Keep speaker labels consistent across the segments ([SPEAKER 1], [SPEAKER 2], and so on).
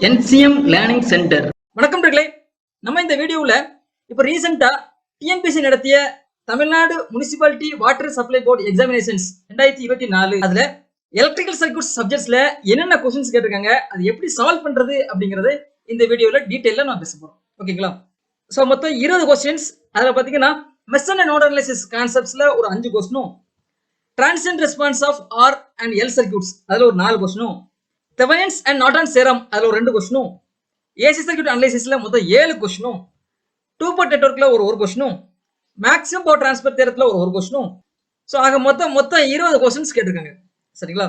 [SPEAKER 1] NCM learning centre. வணக்கம் மக்களே. நம்ம இந்த வீடியோவில் இப்போ ரீசெண்டாக டிஎன்பிஎஸ்சி நடத்திய Tamil Nadu municipality water supply board examinations 2024 அதில் எலக்ட்ரிக்கல் சர்க்யூட்ஸ் சப்ஜெக்ட்ஸில் என்னென்ன கொஸ்டின்ஸ் கேட்டிருக்காங்க, அது எப்படி சால்வ் பண்ணுறது அப்படிங்கிறது இந்த வீடியோவில் டீட்டெயிலாக நான் பேச போகிறோம். ஓகேங்களா? ஸோ மொத்தம் 20 கொஸ்டின்ஸ். அதில் பார்த்தீங்கன்னா மெஷர் அண்ட் நோட் அனாலிசிஸ் கான்செப்ட்ஸில் ஒரு 5 கொஸ்டினும், transient response of R and L circuits அதில் ஒரு 4 கொஸ்டினும், தெவெனின்ஸ் அண்ட் நார்டன் தேரம் அதில் ஒரு 2 கொஸ்டினும், ஏசி சர்க்யூட் அனலைசிஸ்ல மொத்தம் 7 கொஸ்டினும், டூ போர்ட் நெட்வொர்க்ல ஒரு கொஸ்டினும், மேக்ஸிமம் பவர் டிரான்ஸ்பர் தேரத்துல ஒரு கொஸ்டினும். ஸோ ஆக மொத்தம் 20 கொஸ்டின்ஸ் கேட்டிருக்காங்க. சரிங்களா?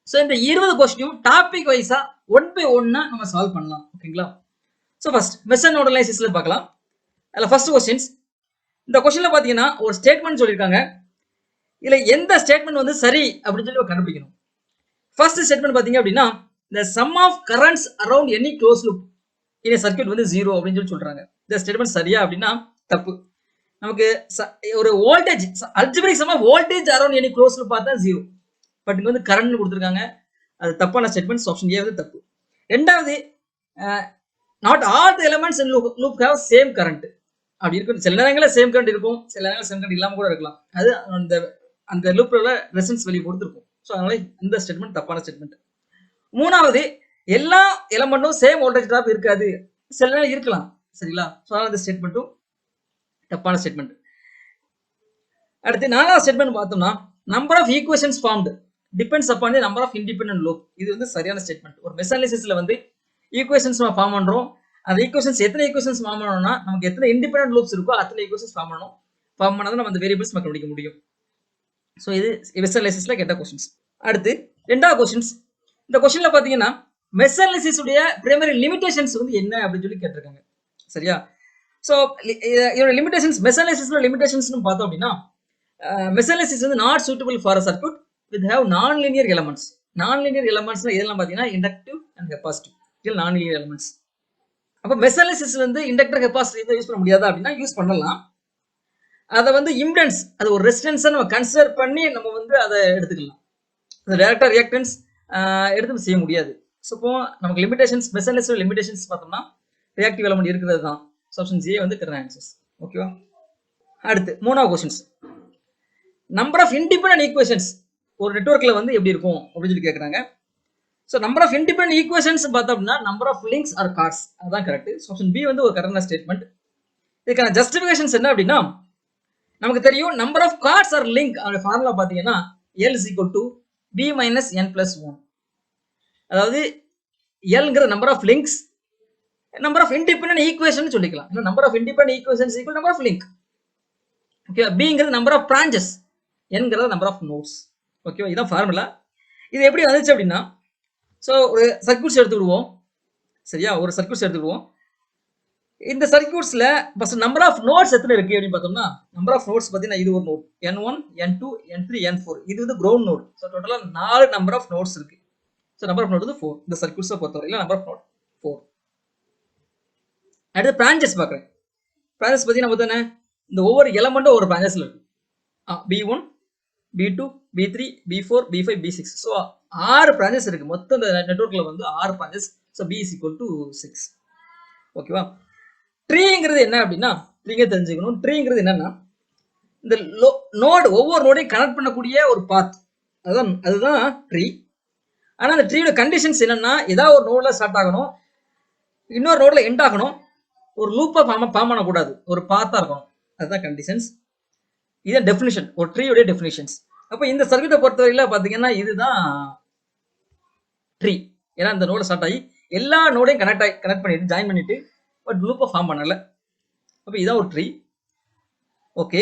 [SPEAKER 1] ஸோ இந்த 20 கொஸ்டினும் டாபிக் வைஸா 1 by 1 நம்ம சால்வ் பண்ணலாம். ஓகேங்களா? ஸோ ஃபர்ஸ்ட் மெஷர் நோட் அனாலிசிஸ்ல பார்க்கலாம். அதில் ஃபர்ஸ்ட் கொஸ்டின்ஸ். இந்த கொஸ்டின்ல பார்த்தீங்கன்னா ஒரு ஸ்டேட்மெண்ட் சொல்லியிருக்காங்க. இதுல எந்த ஸ்டேட்மெண்ட் வந்து சரி அப்படின்னு சொல்லி கண்டுபிடிக்கணும். ஃபர்ஸ்ட் ஸ்டேட்மெண்ட் பாத்தீங்க அப்படின்னா, the sum of currents around any closed loop in a circuit வந்து 0 அப்படின்னு சொல்லி சொல்றாங்க. இந்த ஸ்டேட்மெண்ட் சரியா அப்படின்னா தப்பு. நமக்கு ஒரு voltage algebraic sum of voltage around any closed loop பார்த்தா 0. பட் இங்க வந்து கரண்ட் கொடுத்துருக்காங்க. அது தப்பான ஸ்டேட்மெண்ட். ஆப்ஷன் ஏ வந்து தப்பு. ரெண்டாவது, not all the elements in loop have same current. அப்படி இருக்கும். சில நேரங்களில் சேம் கரண்ட் இருக்கும், சில நேரங்களில் சேம் கரண்ட் இல்லாம கூட இருக்கலாம். அது அந்த லூப்ல ரெசன்ஸ் வேல்யூ பொறுத்து இருக்கும். ஸோ அதனால இந்த ஸ்டேட்மெண்ட் தப்பான ஸ்டேட்மெண்ட். மூணாவது, எல்லா எலமெண்ட்டும் சேம் வோல்டேஜ் டிராப் இருக்காது, சில நேரம் இருக்கலாம். சரிங்களா? ஸோ அதனால இந்த ஸ்டேட்மெண்ட்டும் தப்பான ஸ்டேட்மெண்ட். அடுத்து நாலாவது ஸ்டேட்மெண்ட் பார்த்தோம்னா, number of equations formed depends upon the number of independent loop. இது வந்து சரியான ஸ்டேட்மெண்ட். ஒரு மெஷர் அனாலிசிஸ்ல வந்து ஈக்குவேஷன்ஸ் நம்ம ஃபார்ம் பண்றோம். அந்த ஈக்குவேஷன்ஸ் எத்தனை ஈக்குவேஷன்ஸ் ஃபார்ம் பண்ணணும்னா, நமக்கு எத்தனை இண்டிபெண்டன்ட் லூப்ஸ் இருக்கோ அத்தனை ஈக்குவேஷன்ஸ் ஃபார்ம் பண்ணணும். ஃபார்ம் பண்ணாதான் நம்ம அந்த வேரியபிள்ஸ் கண்டுபிடிக்க முடியும். ஸோ இது மெஷர் அனாலிசிஸ்ல கேட்ட கொஸ்டின்ஸ். அடுத்து ரெண்டாவது கொஸ்டின்ஸ். இந்த கொஸ்டின்ல பாத்தீங்கன்னா மெஷர் அனாலிசிஸ் உடைய பிரைமரி லிமிடேஷன்ஸ் வந்து என்ன அப்படின்னு சொல்லி கேட்டிருக்காங்க. சரியா? ஸோ இதோட லிமிடேஷன்ஸ், மெஷர் அனாலிசிஸ்ல லிமிடேஷன்ஸ் பார்த்தோம் அப்படின்னா, மெஷர் அனாலிசிஸ் வந்து not suitable for a circuit with have நான் லீனியர் எலமெண்ட்ஸ். நான் லீனியர் எலமெண்ட்ஸ்ல இதெல்லாம் பாத்தீங்கன்னா இண்டக்டிவ் அண்ட் கெபாசிட்டிவ். இது நான் லீனியர் எலமெண்ட்ஸ். அப்போ மெஷர் அனாலிசிஸ் வந்து இண்டக்டர் கெபாசிட்டிவ் யூஸ் பண்ண முடியாதா அப்படின்னா யூஸ் பண்ணலாம். அதை வந்து இம்பிடன்ஸ், அது ஒரு ரெசிஸ்டன்ஸை நம்ம கன்சிடர் பண்ணி நம்ம வந்து அதை எடுத்துக்கலாம். அது டைரக்டா ரியாக்டன்ஸ் எடுத்து செய்ய முடியாது. ஸோ இப்போ நமக்கு லிமிடேஷன்ஸ், மெஷர் அனாலிசிஸ் லிமிடேஷன்ஸ் பார்த்தோம்னா ரியாக்டிவ் எலமெண்ட் இருக்கிறது தான். ஆப்ஷன் ஏ வந்து கரெக்ட் ஆன்சர்ஸ். ஓகேவா? அடுத்து மூணாவது questions. Number of independent equations ஒரு நெட்வொர்க்ல வந்து எப்படி இருக்கும் அப்படின்னு சொல்லி கேட்குறாங்க. So number of independent equations பார்த்தோம் அப்படின்னா number of links or chords, அதுதான் கரெக்ட். ஆப்ஷன் பி வந்து ஒரு கரெக்டான ஸ்டேட்மெண்ட். இதுக்கான ஜஸ்டிஃபிகேஷன்ஸ் என்ன அப்படின்னா, நமக்கு தெரியும் number of chords or link அந்த ஃபார்முலா பாத்தீங்கன்னா L is equal to B minus N plus 1. அதாவது Lங்கிற number of links, number of independent equation சொல்லிக்கலாம். Number of independent equations equal number of link. Okay. Bங்கிறது நம்பர் ஆஃப் பிரான்ச்சஸ், Nங்கிறது number of nodes. ஓகேவா? இதான் formula. இது எப்படி வந்துச்சு அப்படின்னா, ஸோ ஒரு சர்க்யூட்ஸ் எடுத்துக்கிடுவோம். சரியா? ஒரு சர்க்யூட்ஸ் எடுத்துக்கிடுவோம். இந்த சர்க்யூட்ஸ்ல ஃபர்ஸ்ட் நம்பர் ஆஃப் நோட்ஸ் எத்தனை இருக்கு அப்படின்னு பார்த்தோம்னா, நம்பர் ஆஃப் நோட்ஸ் பார்த்தீங்கன்னா இது ஒரு note N1, N2, N3, N4. இது வந்து கிரவுண்ட் நோட். ஸோ டோட்டலா 4 நம்பர் ஆஃப் நோட்ஸ் இருக்கு. ஸோ நம்பர் ஆஃப் நோட் வந்து 4. இந்த சர்க்யூட்ஸை பொறுத்தவரையில நம்பர் ஆஃப் நோட் 4. அடுத்து பிரான்ச்சஸ் பார்க்குறேன். பிரான்ச்சஸ் பார்த்தீங்கன்னா பார்த்தோன்னே இந்த ஒவ்வொரு எலமெண்ட்டும் ஒரு பிரான்ச்சஸ்ல இருக்கு. B1, B2, B3, B4, B5, B6. So 6 branches இருக்கு. மொத்தம் இந்த நெட்வொர்க்ல வந்து 6 branches. So B is equal to 6. ஓகேவா? ட்ரீங்கிறது என்ன அப்படின்னா, ட்ரீங்க தெரிஞ்சுக்கணும். ட்ரீங்கிறது என்னன்னா, இந்த நோடு ஒவ்வொரு நோடையும் கனெக்ட் பண்ணக்கூடிய ஒரு பாத், அதுதான் ட்ரீ. ஆனா அந்த ட்ரீயோட கண்டிஷன்ஸ் என்னன்னா, ஏதாவது ஒரு நோட்ல ஸ்டார்ட் ஆகணும், இன்னொரு நோட்ல எண்ட் ஆகணும், ஒரு லூப்பா ஃபார்ம் பண்ணக்கூடாது, ஒரு பாத்தா இருக்கணும். அதுதான் கண்டிஷன்ஸ். இதுதான் டெஃபினிஷன், ஒரு ட்ரீயோட டெஃபினிஷன்ஸ். அப்போ இந்த சர்க்யூட்டை பொறுத்தவரையில பாத்தீங்கன்னா இதுதான் ட்ரீ. ஏன்னா இந்த நோட ஸ்டார்ட் ஆகி எல்லா நோடையும் கனெக்ட் பண்ணிட்டு ஜாயின் பண்ணிட்டு பட் லூப்பை ஃபார்ம் பண்ணல. அப்போ இதான் ஒரு ட்ரீ. ஓகே.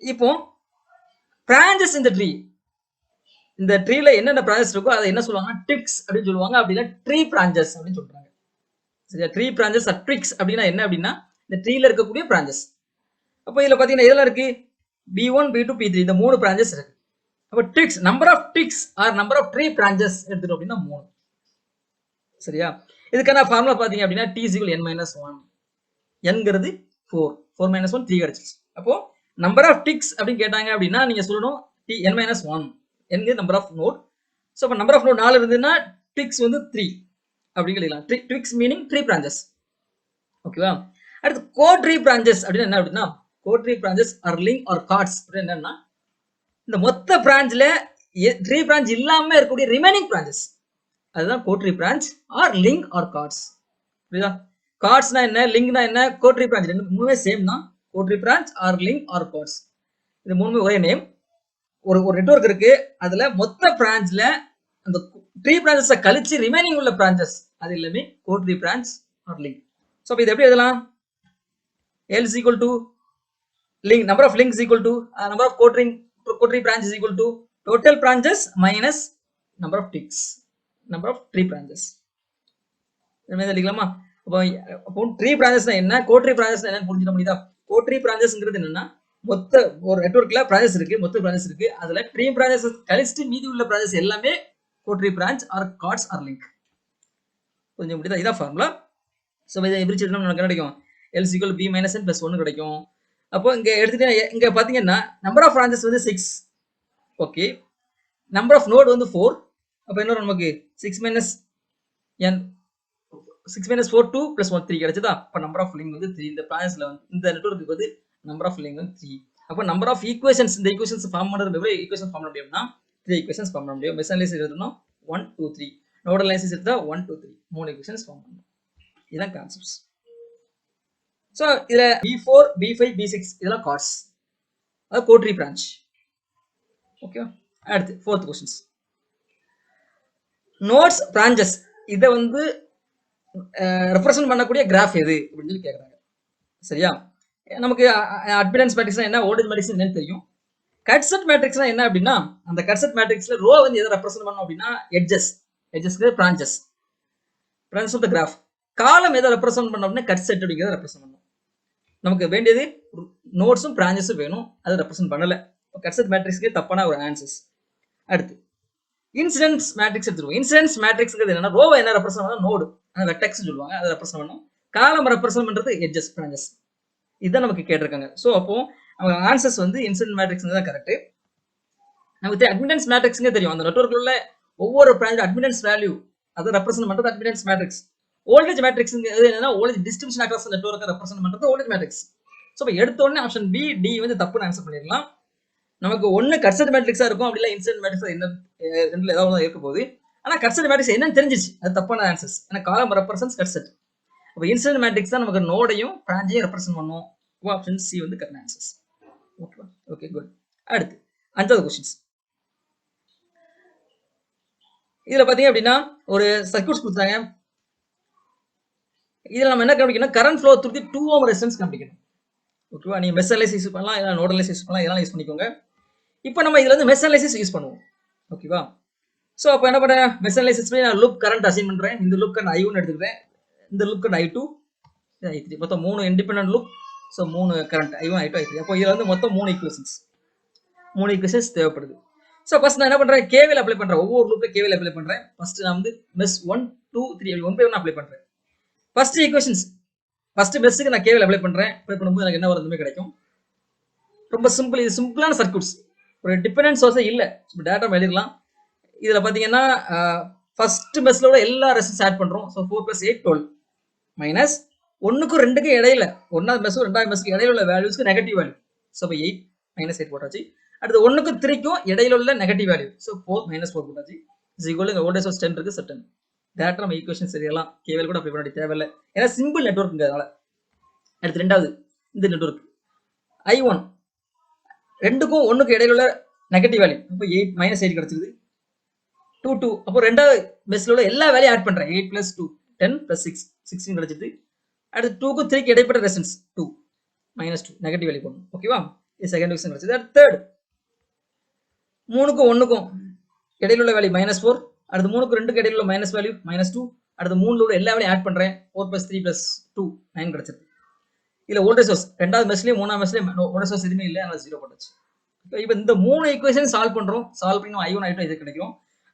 [SPEAKER 1] இப்போ பிரான்ச்சஸ் இந்த ட்ரீ, இந்த ட்ரீல என்னென்ன பிரான்ச்சஸ் இருக்கோ அதை என்ன சொல்லுவாங்க, ட்ரிக்ஸ் அப்படின்னு சொல்லுவாங்க. அப்படின்னா ட்ரீ பிரான்ச்சஸ் அப்படின்னு சொல்றாங்க. சரியா? ட்ரீ பிரான்ச்சஸ் ஆர் ட்ரிக்ஸ் அப்படின்னா என்ன அப்படின்னா இந்த ட்ரீல இருக்கக்கூடிய பிரான்ச்சஸ். அப்போ இதுல பாத்தீங்கன்னா இதெல்லாம் இருக்கு B1, B2, P3, இந்த 3 பிரான்ச்சஸ் இருக்கு. அப்போ twigs, number of twigs are number of tree branches எடுத்துட்டோம் அப்படின்னா 3. சரியா? இதுக்கான ஃபார்முலா பாத்தீங்க அப்படின்னா T is equal to N-1. Nங்கிறது 4, 4 minus 1 3 கிடைச்சிச்சு. அப்போ நம்பர் ஆஃப் டிக்ஸ் அப்படின்னு கேட்டாங்க அப்படின்னா நீங்க சொல்லணும் N-1. Nங்கிறது நம்பர் ஆஃப் நோட். ஸோ இப்போ நம்பர் ஆஃப் நோட் 4 இருந்ததுன்னா டிக்ஸ் வந்து 3. அப்படின்னு எழுதலாம். Twigs meaning tree branches. ஓகேவா? அடுத்து கோட்ரி பிரான்ச்சஸ் அப்படின்னு என்ன அப்படின்னா, cotree branches or link or chords அப்படின்னு என்னன்னா, இந்த மொத்த பிரான்ச்ல ட்ரீ பிரான்ச் இல்லாம இருக்கக்கூடிய ரிமைனிங் பிரான்ச்சஸ், அதுதான் cotree branch or link or chords. புரியுதா? கார்ட்ஸ்னா என்ன, லிங்க்னா என்ன, கோட்ரி பிரான்ச் ரெண்டு மூணுமே சேம் தான். Cotree branch or link or chords, இது மூணுமே ஒரே நேம். ஒரு நெட்வொர்க் இருக்கு, அதுல மொத்த பிரான்ச்ல அந்த ட்ரீ பிரான்ச்சஸை கழிச்சு ரிமைனிங் உள்ள பிரான்ச்சஸ் அது எல்லாமே cotree branch or link. So இது எப்படி எழுதலாம்? L is equal to link, number of links is equal to number of coterie branches is equal to total branches minus number of ticks, number of tree branches. எழுதிக்கலாமா? அப்போ tree பிரான்ச்சஸ்னா என்ன, கோட்ரி பிரான்ச்சஸ்னா என்னன்னு புரிஞ்சுக்க முடியுதா? கோட்ரி பிரான்ச்சஸ்ங்கிறது என்னன்னா, மொத்த ஒரு நெட்வொர்க்ல பிரான்ச்சஸ் இருக்கு, மொத்த பிரான்ச்சஸ் இருக்கு, அதுல ட்ரீ பிரான்ச்சஸ் கழிச்சிட்டு மீதி உள்ள பிரான்ச்சஸ் எல்லாமே cotree branch or chords or link. புரிஞ்சுக்க முடியுதா? இதான் ஃபார்முலா. ஸோ இதை பிரிச்சு நமக்கு என்ன கிடைக்கும்? L is equal to b minus n plus 1 கிடைக்கும். அப்போ இங்க எடுத்துட்டு இங்க பாத்தீங்கன்னா நம்பர் ஆஃப் பிரான்ச்சஸ் வந்து 6. ஓகே, நம்பர் ஆஃப் நோட் வந்து 4. அப்போ என்ன வரும் நமக்கு? 6 minus n, 6 minus 4 2 plus 1 3 கிடைச்சதா? அப்போ நம்பர் ஆஃப் லிங்க் வந்து 3. இந்த பிரான்ச்ல வந்து இந்த நெட்வொர்க்கு வந்து நம்பர் ஆஃப் லிங்க் வந்து 3. அப்போ நம்பர் ஆஃப் ஈக்குவேஷன்ஸ், இந்த ஈக்குவேஷன்ஸ் ஃபார்ம் பண்றது எவ்வளவு ஈக்குவேஷன் ஃபார்ம் பண்ண முடியும்னா 3 ஈக்குவேஷன்ஸ் ஃபார்ம் பண்ண முடியும். மெஷ் அனலைசிஸ் எழுதணும் 1 2 3, நோடல் அனலைசிஸ் எடுத்தா 1 2 3, மூணு ஈக்குவேஷன்ஸ் ஃபார்ம் பண்ணணும். இதுதான் கான்செப்ட்ஸ். ஸோ இதுல B4 B5 B6 இதெல்லாம் கார்ட்ஸ், அது கோட்ரி பிரான்ச். ஓகே, அடுத்து 4th கொஸ்டின்ஸ். நோட்ஸ் பிரான்ச்சஸ் இதை வந்து ரெப்ரசன்ட் பண்ணக்கூடிய கிராஃப் எது அப்படின்னு சொல்லி கேட்குறாங்க. சரியா? நமக்கு அட்மிட்டன்ஸ் மேட்ரிக்ஸ்னா என்ன, வோல்டேஜ் மேட்ரிக்ஸ் என்னன்னு தெரியும். கட்செட் மேட்ரிக்ஸ்னா என்ன அப்படின்னா, அந்த கட்செட் மேட்ரிக்ஸ்ல ரோ வந்து எதை ரெப்ரசன்ட் பண்ணணும் அப்படின்னா எட்ஜஸ்க்கு பிரான்ச்சஸ் ஆஃப் த கிராஃப். காலம் எதை ரெப்ரசன்ட் பண்ணணும் அப்படின்னா கட்செட் அப்படிங்கிறத ரெப்ரசன்ட் பண்ணணும். நமக்கு வேண்டியது நோட்ஸும் பிரான்ச்சஸும் வேணும், அதை ரெப்ரசன்ட் பண்ணல. கட்செட் மேட்ரிக்ஸ்க்கு தப்பான ஒரு ஆன்சர்ஸ். அடுத்து இன்சிடென்ஸ் மேட்ரிக்ஸ் எடுத்துருவோம். இன்சிடென்ஸ் மேட்ரிக்ஸ்ங்கிறது என்னன்னா, ரோவை என்ன ரெப்ரசன்ட் பண்ணா நோடு, அந்த வெர்டெக்ஸ் சொல்லுவாங்க, அதை ரெப்ரசன்ட் பண்ணணும். காலம் ரெப்ரசன்ட் பண்றது எட்ஜஸ் பிரான்ச்சஸ். இதுதான் நமக்கு கேட்டிருக்காங்க. ஸோ அப்போ அவங்க ஆன்சர்ஸ் வந்து இன்சிடென்ட் மேட்ரிக்ஸ் தான் கரெக்ட். நமக்கு அட்மிட்டன்ஸ் மேட்ரிக்ஸ்ங்க தெரியும், அந்த நெட்வொர்க்ல உள்ள ஒவ்வொரு பிரான்ச் அட்மிட்டன்ஸ் வேல்யூ அதை ரெப்ரசன்ட் பண்றது அட்மிட்டன்ஸ் மேட்ரிக்ஸ். வோல்டேஜ் மேட்ரிக்ஸ் என்னன்னா, வோல்டேஜ் டிஸ்ட்ரிபியூஷன் அக்ராஸ் நெட்வொர்க்கை ரெப்ரசன்ட் பண்றது வோல்டேஜ் மேட்ரிக்ஸ். ஸோ இப்போ எடுத்த உடனே ஆப்ஷன் பி டி வந்து தப்புன்னு ஆன்சர் பண்ணிடலாம். நமக்கு ஒன்னு கட்செட் மேட்ரிக்ஸா இருக்கும், அப்படி இல்லை இன்சிடென்ட் மேட்ரிக்ஸ் என்ன ரெண்டுல ஏதாவது இருக்க போகுது. ஆனா கட்செட் மேட்ரிக்ஸ் என்னன்னு தெரிஞ்சிச்சு, அது தப்பான ஆன்சர்ஸ். ஏன்னா காலம் ரெப்ரசன்ஸ் கட்செட். அப்போ இன்சிடென்ட் மேட்ரிக்ஸ் தான் நமக்கு நோடையும் பிரான்ச்சையும் ரெப்ரசன்ட் பண்ணும். ஆப்ஷன் சி வந்து கரெக்ட் ஆன்சர்ஸ். ஓகேவா? Okay, good. அடுத்து 5th கொஸ்டின்ஸ். இதுல பாத்தீங்க அப்படின்னா ஒரு சர்க்யூட்ஸ் கொடுத்தாங்க. இதுல நம்ம என்ன கண்டுபிடிக்கணும், current flow through the 2 ohm resistance கண்டுபிடிக்கணும். ஓகேவா? நீங்க மெஷ் அனலைசிஸ் யூஸ் பண்ணலாம், இல்ல நோடல் அனலைசிஸ் யூஸ் பண்ணலாம், இதெல்லாம் யூஸ் பண்ணிக்கோங்க. இப்போ நம்ம இதுல இருந்து மெஷ் அனலைசிஸ் யூஸ் பண்ணுவோம். ஓகேவா? சோ அப்ப என்ன பண்றேன், மெஷ் அனலைசிஸ் நான் லூப் கரண்ட் அசைன் பண்றேன். இந்த லூப் கரண்ட் I1 எடுத்துக்கிறேன், இந்த லூப் கரண்ட் I2 I3, மொத்தம் 3 independent loop. So 3 current I1 I2 I3. அப்போ இதுல வந்து மொத்தம் 3 ஈக்குவேஷன்ஸ் தேவைப்படுது. சோ ஃபர்ஸ்ட் நான் என்ன பண்றேன், KVL அப்ளை பண்றேன். ஒவ்வொரு லூப்ல KVL அப்ளை பண்றேன். ஃபர்ஸ்ட் நான் வந்து மெஷ் 1 2 3 1 பை 1 அப்ளை பண்றேன். ஃபர்ஸ்ட் ஈக்குவேஷன்ஸ், ஃபர்ஸ்ட் மெஷ்க்கு நான் KVL அப்ளை பண்றேன். அப்ளை பண்ணும்போது எனக்கு என்ன வருதுமே கிடைக்கும். ரொம்ப சிம்பிள், இது சிம்பிளான சர்க்யூட்ஸ். ஒரு டிபெண்டன்ட் சோர்ஸே இல்ல, டேட்டா எழுதிடலாம். இதுல பாத்தீங்கன்னா ஃபர்ஸ்ட் மெஷ்ல உள்ள எல்லா ரெசிஸ்டன்ஸ் ஆட் பண்றோம். சோ 4 + 8 12 மைனஸ் 1க்கும் 2க்கும் இடையில, ஒன்னாவது மெஷ்க்கும் ரெண்டாவது மெஷ்க்கு இடையில உள்ள வேல்யூஸ்க்கு நெகட்டிவ் வேல்யூ. சோ 8 -8 போட்டாச்சு. அடுத்து 1க்கும் 3க்கும் இடையில உள்ள நெகட்டிவ் வேல்யூ. சோ 4 -4 போட்டாச்சு. Is equal to voltage source 10 இருக்கு, சட்டன் டேரக்டா நம்ம ஈக்குவேஷன் சரியலாம். KVL கூட அப்ளை பண்ண தேவையில்லை, ஏன்னா சிம்பிள் நெட்வொர்க்ங்கிறதால. அடுத்து ரெண்டாவது இந்த நெட்வொர்க் I1 2க்கும் 1க்கும் இடையில உள்ள நெகட்டிவ் வேல்யூ. இப்போ 8 -8 கிடைச்சிருது. 2 2. அப்போ ரெண்டாவது மெஷ்ல உள்ள எல்லா வேல்யூ ஆட் பண்றேன். 8 + 2 10 + 6 16 கிடைச்சிருது. அடுத்து 2க்கும் 3க்கும் இடைப்பட்ட ரெசிஸ்டன்ஸ் 2 -2 நெகட்டிவ் வேல்யூ போடணும். ஓகேவா? இது செகண்ட் ஈக்குவேஷன் கிடைச்சது. அடுத்து தேர்ட் 3க்கும் 1க்கும் இடையில உள்ள வேல்யூ -4. அடுத்து 3க்கும் 2க்கும் இடையில உள்ள மைனஸ் வேல்யூ -2. அடுத்து 3ல உள்ள எல்லா வேல்யூ ஆட் பண்றேன். 4 + 3 + 2 9 கிடைச்சிருது. இதுல வோல்டேஜ் சோர்ஸ் ரெண்டாவது மெஷ்லயும் மூணாவது மெஷ்லயும் வோல்டேஜ் சோர்ஸ் எதுவுமே இல்லை, அதனால 0 போட்டாச்சு. இப்போ இந்த 3 ஈக்குவேஷன் சால்வ் பண்றோம். சால்வ் பண்ணி I1 I2 இது கிடைக்கும்.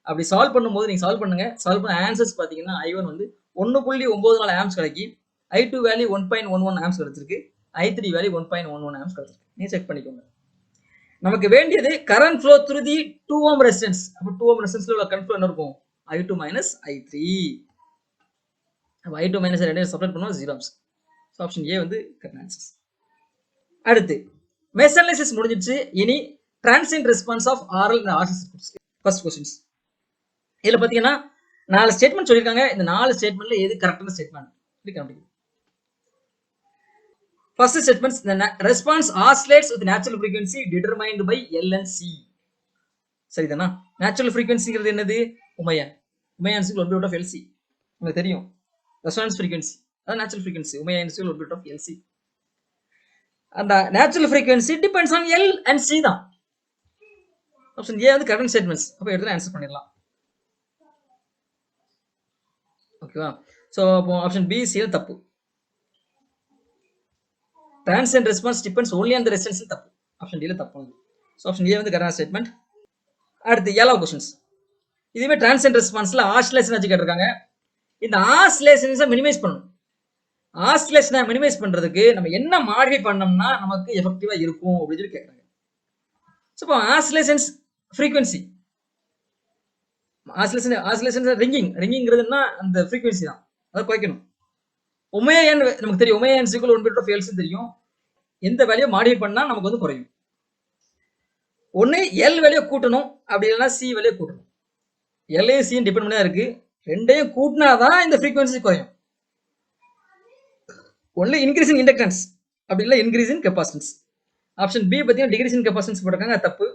[SPEAKER 1] அப்படி சால்வ் பண்ணும்போது நீங்க சால்வ் பண்ணுங்க. சால்வ் பண்ண ஆன்சர்ஸ் பாத்தீங்கன்னா I1 வந்து 1.94 ஆம்ப்ஸ் கிடைக்கி, I2 வேல்யூ 1.11 ஆம்ப்ஸ் கிடைச்சிருக்கு, I3 வேல்யூ 1.11 ஆம்ப்ஸ் கிடைச்சிருக்கு. நீ செக் பண்ணிக்கோங்க. நமக்கு வேண்டியது current flow through the 2 ohm resistance. அப்ப 2 ohm ரெசிஸ்டன்ஸ்ல உள்ள கரண்ட் ஃப்ளோ என்ன இருக்கும், I2 - I3. I2 மைனஸ் ரெண்டையும் சப்ரேட் பண்ணுவோம் 0 ஆம்ஸ். ஸோ ஆப்ஷன் ஏ வந்து கரெக்ட் ஆன்சர். அடுத்து மெசனலைசிஸ் முடிஞ்சிச்சு. இனி transient response of RL and RC circuits. First questions. இதுல பாத்தீங்கன்னா 4 ஸ்டேட்மெண்ட் சொல்லியிருக்காங்க. இந்த 4 ஸ்டேட்மெண்ட்ல எது கரெக்டான ஸ்டேட்மெண்ட் கண்டுபிடிக்கும். First statement, the response oscillates with natural frequency determined by L and C. சரிதானா? நேச்சுரல் ஃப்ரீக்வன்சிங்கிறது என்னது? ஒமேயா. ஒமேயா is equal to 1/root of LC. உங்களுக்கு தெரியும். ரெசோனன்ஸ் ஃப்ரீக்வன்சி அதான் natural frequency. Omega is equal to 1/root of LC. அந்த natural frequency depends on L and C தான். Option A வந்து correct statements. அப்ப எடுத்து ஆன்சர் பண்ணிடலாம். ஓகேவா? சோ அப்போ ஆப்ஷன் பி சி தப்பு. Transient response depends only on the resistance தப்பு. ஆப்ஷன் டி ல தப்பு. சோ ஆப்ஷன் ஏ வந்து கரெக்ட் ஸ்டேட்மெண்ட். அடுத்து 7வது क्वेश्चंस. இதுவே transient responseல ஆசிலேஷன் வச்சு கேட்டிருக்காங்க. இந்த ஆசிலேஷன்ஸை மினிமைஸ் பண்ணணும். ஆசிலேஷனை மினிமைஸ் பண்றதுக்கு நம்ம என்ன மாடிஃபை பண்ணோம்னா நமக்கு எஃபெக்டிவா இருக்கும் அப்படின்னு சொல்லி கேட்கறாங்க. சோ இப்போ ஆசிலேஷன்ஸ் ஃப்ரீக்வன்சி ஆசிலேஷன் ரிங்கிங்கிறதுனா அந்த ஃப்ரீக்வன்சி தான். அதை குறைக்கணும். ஒமேஎன் நமக்கு தெரியும். ஒமேஎன் is equal to 1/root of LC தெரியும். எந்த வேல்யூ மாடிஃபை பண்ணா நமக்கு வந்து குறையும். ஒன்னு எல் வேல்யூ கூட்டணும், அப்படி இல்லைன்னா சி வேல்யூ கூட்டணும். எல்லையும் சியும் டிபெண்ட் பண்ணி தான் இருக்கு. ரெண்டையும் கூட்டினாதான் இந்த ஃப்ரீக்வன்சி குறையும். ஒன்லி இன்க்ரீஸ் இன் இண்டக்டன்ஸ், அப்படி இல்லை increase in capacitance. Option B பார்த்தீங்கன்னா டிகிரீஸ் இன் கெப்பாசிட்டன்ஸ் போட்டிருக்காங்க, தப்பு.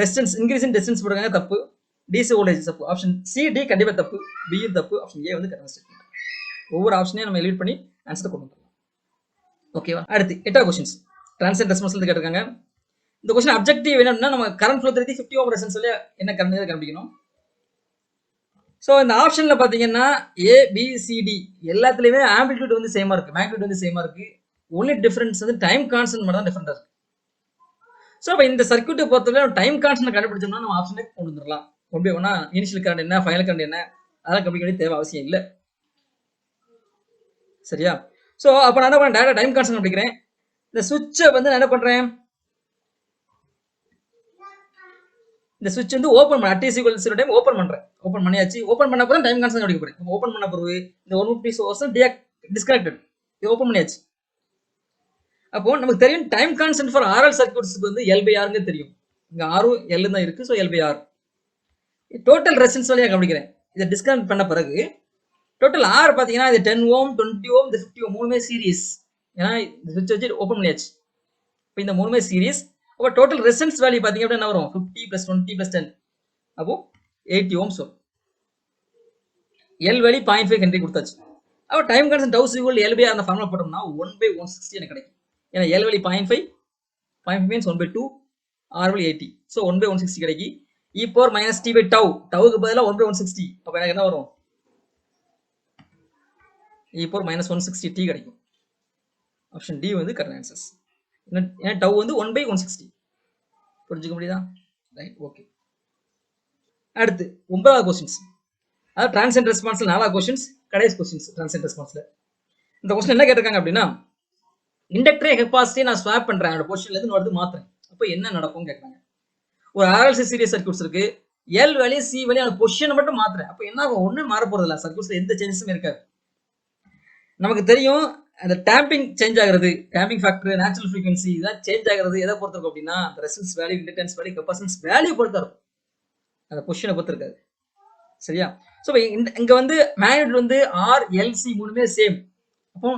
[SPEAKER 1] ரெசிஸ்டன்ஸ் இன்க்ரீஸ் இன் ரெசிஸ்டன்ஸ் போட்டிருக்காங்க, தப்பு. டிசி வோல்டேஜ் தப்பு. ஆப்ஷன் சி டி கண்டிப்பா தப்பு. பியும் தப்பு. ஆப்ஷன் ஏ வந்து கரெக்ட் ஸ்டேட்மெண்ட். ஒவ்வொரு ஆப்ஷனையும் நம்ம எலிட் பண்ணி ஆன்சர் கொண்டு வரலாம். ஓகேவா? அடுத்து 8வது क्वेश्चंस. டிரான்சியன்ட் ரெஸ்பான்ஸ் கேட்டிருக்காங்க. இந்த क्वेश्चन அப்ஜெக்டிவ் என்னன்னா நம்ம கரண்ட் ஃப்ளோ தெரிஞ்சு 50 ஓம் ரெசிஸ்டன்ஸ்ல என்ன கரண்ட் கண்டுபிடிக்கணும். சோ இந்த ஆப்ஷன்ல பாத்தீங்கன்னா ஏ பி சி டி எல்லாத்துலயுமே ஆம்பிளிட்யூட் வந்து சேமா இருக்கு, மேக்னிட்யூட் வந்து சேமா இருக்கு. ஒன்லி டிஃபரன்ஸ் வந்து டைம் கான்ஸ்டன்ட் மட்டும் தான் டிஃபரெண்டா இருக்கு. சோ அப்ப இந்த சர்க்யூட்டை பொறுத்தவரை டைம் கான்ஸ்டன்ட் கண்டுபிடிச்சோம்னா நம்ம ஆப்ஷனே கொண்டு வந்துடலாம். ஒன் ஒன்னா இனிஷியல் கரண்ட் என்ன, ஃபைனல் கரண்ட் என்ன, அதெல்லாம் கண்டுபிடிக்க வேண்டிய தேவை அவசியம் இல்லை. சரியா? சோ அப்ப நான் என்ன பண்ணேன், டைரக்டா டைம் கான்ஸ்டன்ட் கண்டுபிடிக்கிறேன். இந்த சுவிட்சை வந்து நான் என்ன பண்றேன், இந்த சுவிட்ச் வந்து ஓபன் பண்ண t = 0 டைம் ஓபன் பண்றேன். ஓபன் பண்ணியாச்சு. ஓபன் பண்ண அப்புறம் டைம் கான்ஸ்டன்ட் கண்டுபிடிக்க போறேன். ஓபன் பண்ண பிறகு இந்த 150 சோர்ஸ் டிஸ்கனெக்டட். இது ஓபன் பண்ணியாச்சு. அப்போ நமக்கு தெரியும் டைம் கான்ஸ்டன்ட் ஃபார் RL சர்க்யூட்ஸ்க்கு வந்து L/R ங்க தெரியும். இங்க R L தான் இருக்கு. So L/R. டோட்டல் ரெசிஸ்டன்ஸ் வழியா கண்டுபிடிக்கிறேன். இத டிஸ்கனெக்ட் பண்ண பிறகு டோட்டல் R பாத்தீங்கன்னா இது 10 ஓம், 20 ஓம், 50 ஓம் மூணுமே சீரிஸ். ஏன்னா இந்த சுவிட்ச் வச்சு ஓபன் பண்ணியாச்சு. இப்போ இந்த மூணுமே சீரிஸ். அப்போ டோட்டல் ரெசிஸ்டன்ஸ் வேல்யூ பாத்தீங்க அப்படின்னா என்ன வரும், 50 + 20 + 10 அப்போ 80 ஓம்ஸ் வரும். L வேல்யூ 0.5 ஹென்றி கொடுத்தாச்சு. அப்போ டைம் கான்ஸ்டன்ட் டவு = L/R அந்த ஃபார்முலா போட்டோம்னா 1/160 எனக்கு கிடைக்கும். ஏன்னா L value 0.5 means 1/2, R value 80. So 1/160 கிடைக்கும். e power - t/τ டவுக்கு பதிலா 1/160. அப்ப எனக்கு என்ன வரும், e power -160 t கிடைக்கும். ஆப்ஷன் டி வந்து கரெக்ட் ஆன்சர்ஸ். ஏன்னா டவு வந்து 1/160. புரிஞ்சுக்க முடியுதா? Right, okay. அடுத்து 9வது क्वेश्चंस. அதாவது டிரான்சியன்ட் ரெஸ்பான்ஸ்ல 4வது क्वेश्चंस, கடைசி क्वेश्चंस டிரான்சியன்ட் ரெஸ்பான்ஸ்ல. இந்த क्वेश्चन என்ன கேட்டிருக்காங்க அப்படின்னா, இண்டக்டர் கெபாசிட்டி நான் ஸ்வாப் பண்றேன், அந்த பொசிஷன்ல இருந்து இன்னொரு மாத்துறேன். அப்ப என்ன நடக்கும் கேக்குறாங்க. ஒரு RLC சீரிஸ் சர்க்யூட்ஸ் இருக்கு. L வேல்யூ C வேல்யூ அந்த பொசிஷனை மட்டும் மாத்துறேன். அப்ப என்ன ஆகும், ஒண்ணும் மாற போறது இல்ல. சர்க்யூட்ஸ்ல எந்த சேஞ்சஸும் இருக்காது. நமக்கு தெரியும் அந்த டேம்பிங் சேஞ்ச் ஆகுறது, டேம்பிங் ஃபேக்டர், நேச்சுரல் ஃப்ரீக்வன்சி இதெல்லாம் சேஞ்ச் ஆகுறது எதை பொறுத்து இருக்கும் அப்படின்னா அந்த resistance value, inductance value, capacitance value பொறுத்து இருக்கும். அந்த பொசிஷனை பொறுத்து இருக்காது. சரியா? சோ இங்க வந்து மேக்னிட்யூட் வந்து R L C மூணுமே சேம். அப்போ